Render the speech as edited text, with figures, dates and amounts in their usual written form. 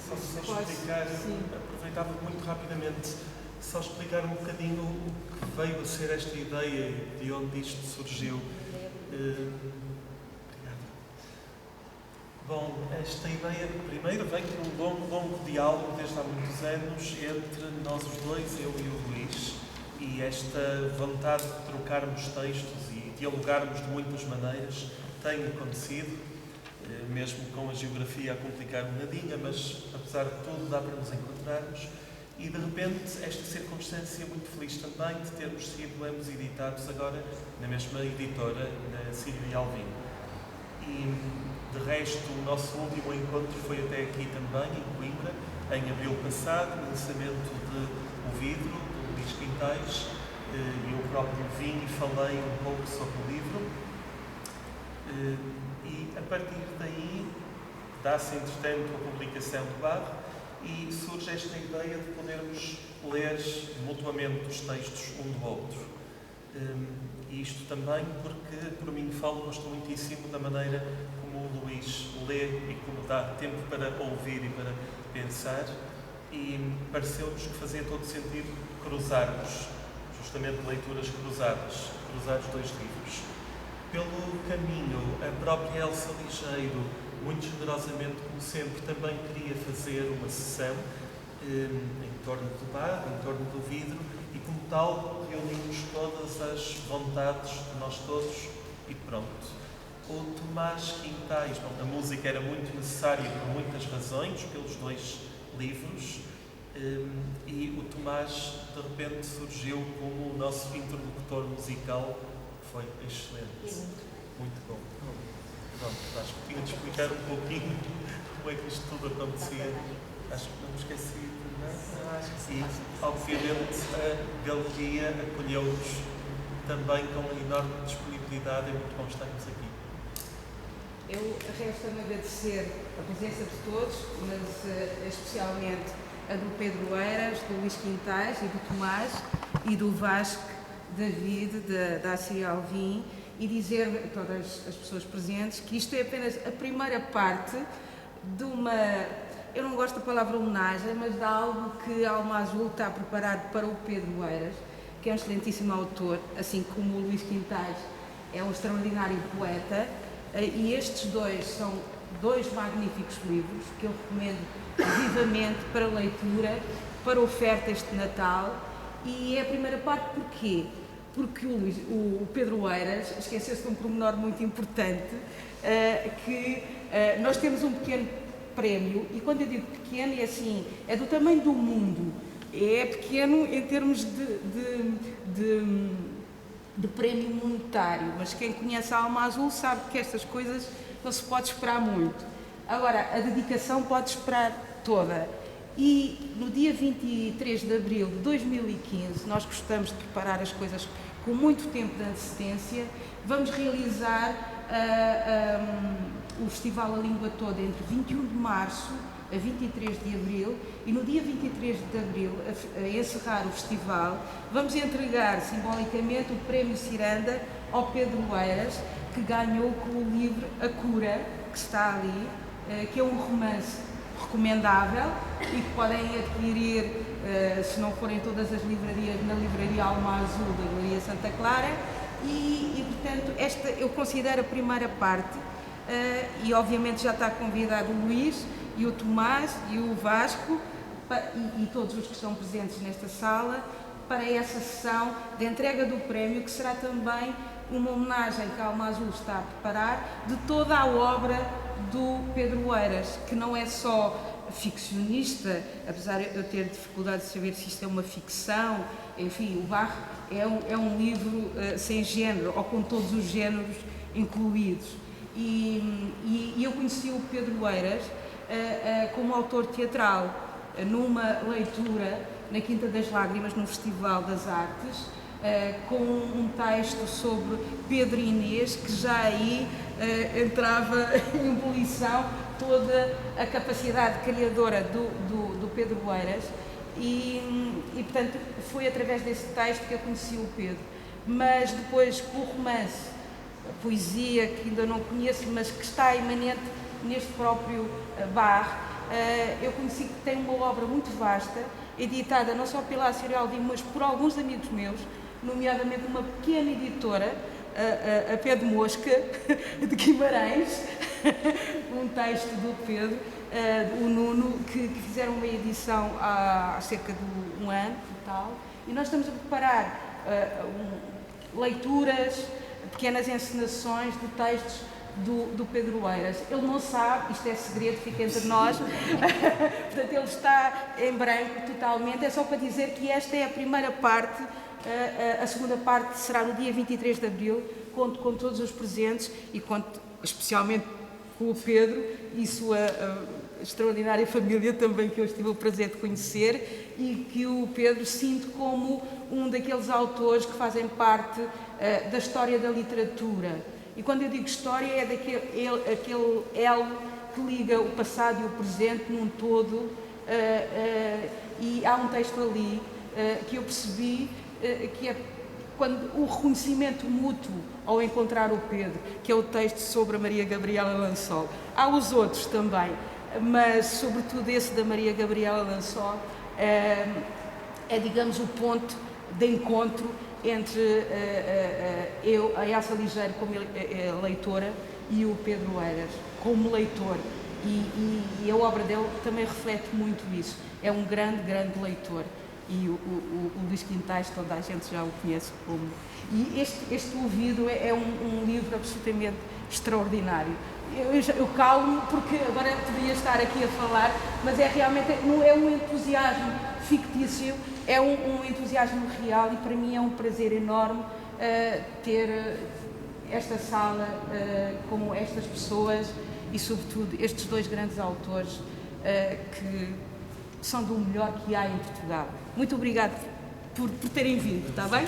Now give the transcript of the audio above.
Só explicar, aproveitava muito rapidamente, só explicar um bocadinho o que veio a ser esta ideia e de onde isto surgiu. Obrigado. Bom, esta ideia, primeiro, vem de um longo diálogo desde há muitos anos entre nós os dois, eu e o Luís, e esta vontade de trocarmos textos e dialogarmos de muitas maneiras tem acontecido, mesmo com a geografia a complicar um nadinha, mas apesar de tudo dá para nos encontrarmos. E de repente esta circunstância muito feliz também de termos sido ambos editados agora na mesma editora, na Sírio e Alvim. E de resto o nosso último encontro foi até aqui também, em Coimbra, em abril passado, no lançamento de O Vidro, do Luís Quintais, e eu próprio vim e falei um pouco sobre o livro. E a partir daí dá-se entretanto a publicação do Barro e surge esta ideia de podermos ler mutuamente os textos um do outro. E isto também porque, por mim falo, gosto muitíssimo da maneira como o Luís lê e como dá tempo para ouvir e para pensar, e pareceu-nos que fazia todo sentido cruzarmos, justamente leituras cruzadas, cruzar os dois livros. Pelo caminho, a própria Elsa Ligeiro, muito generosamente, como sempre, também queria fazer uma sessão em torno do bar, em torno do vidro, e como tal reunimos todas as vontades de nós todos e pronto. O Tomás Quintais, bom, a música era muito necessária por muitas razões, pelos dois livros, e o Tomás de repente surgiu como o nosso interlocutor musical. Foi excelente. Muito bom. Pronto, acho que tinha de explicar um pouquinho como é que isto tudo acontecia. Acho que não me esqueci de nada. E, obviamente, a galeria acolheu-nos também com uma enorme disponibilidade. É muito bom estarmos aqui. Eu resta-me agradecer a presença de todos, mas especialmente a do Pedro Eiras, do Luís Quintais e do Tomás e do Vasco David, da Sírio Alvim, e dizer a todas as pessoas presentes que isto é apenas a primeira parte de uma, eu não gosto da palavra homenagem, mas de algo que a Alma Azul está preparado para o Pedro Eiras, que é um excelentíssimo autor, assim como o Luís Quintais é um extraordinário poeta, e estes dois são dois magníficos livros que eu recomendo vivamente para leitura, para oferta este Natal. E é a primeira parte porquê? Porque o Pedro Eiras esqueceu-se de um pormenor muito importante, que nós temos um pequeno prémio, e quando eu digo pequeno é assim, é do tamanho do mundo, é pequeno em termos de prémio monetário, mas quem conhece a Alma Azul sabe que estas coisas não se pode esperar muito. Agora, a dedicação pode esperar toda. E no dia 23 de abril de 2015, nós gostamos de preparar as coisas com muito tempo de antecedência, vamos realizar o Festival A Língua Toda entre 21 de março a 23 de abril, e no dia 23 de abril, a encerrar o festival, vamos entregar simbolicamente o Prémio Ciranda ao Pedro Eiras, que ganhou com o livro A Cura, que está ali, que é um romance recomendável e que podem adquirir, se não forem todas as livrarias, na livraria Alma Azul da Galeria Santa Clara, e portanto esta eu considero a primeira parte, e obviamente já está convidado o Luís e o Tomás e o Vasco e todos os que estão presentes nesta sala para essa sessão de entrega do prémio, que será também uma homenagem que a Alma Azul está a preparar de toda a obra do Pedro Eiras, que não é só ficcionista, apesar de eu ter dificuldade de saber se isto é uma ficção, enfim, o Barro é um livro sem género, ou com todos os géneros incluídos. E eu conheci o Pedro Eiras como autor teatral, numa leitura na Quinta das Lágrimas, no Festival das Artes, com um texto sobre Pedro e Inês, que já aí entrava em ebulição toda a capacidade criadora do Pedro Eiras, e portanto foi através desse texto que eu conheci o Pedro. Mas depois, com o romance, a poesia que ainda não conheço, mas que está imanente neste próprio bar, eu conheci que tem uma obra muito vasta, editada não só pela Açorial Aldimo, mas por alguns amigos meus, nomeadamente uma pequena editora, a Pé de Mosca, de Guimarães, um texto do Pedro, o Nuno, que fizeram uma edição há cerca de um ano e tal, e nós estamos a preparar leituras, pequenas encenações de textos do Pedro Eiras. Ele não sabe, isto é segredo, fica entre nós, portanto ele está em branco totalmente, é só para dizer que esta é a primeira parte. A segunda parte será no dia 23 de Abril, conto com todos os presentes e conto especialmente com o Pedro e sua extraordinária família também, que eu tive o prazer de conhecer, e que o Pedro sinto como um daqueles autores que fazem parte da história da literatura. E quando eu digo história é aquele elo que liga o passado e o presente num todo, e há um texto ali que eu percebi que é quando o reconhecimento mútuo ao encontrar o Pedro, que é o texto sobre a Maria Gabriela Lansol. Há os outros também, mas sobretudo esse da Maria Gabriela Lansol é digamos o ponto de encontro entre eu, a Elsa Ligeiro como leitora, e o Pedro Eiras como leitor, e a obra dele também reflete muito isso. É um grande leitor. E o Luís Quintais, toda a gente já o conhece como... E este Ouvido é um livro absolutamente extraordinário. Eu calmo porque agora poderia estar aqui a falar, mas realmente não é um entusiasmo fictício, é um entusiasmo real, e para mim é um prazer enorme ter esta sala com estas pessoas e sobretudo estes dois grandes autores que são do melhor que há em Portugal. Muito obrigada por terem vindo, está bem?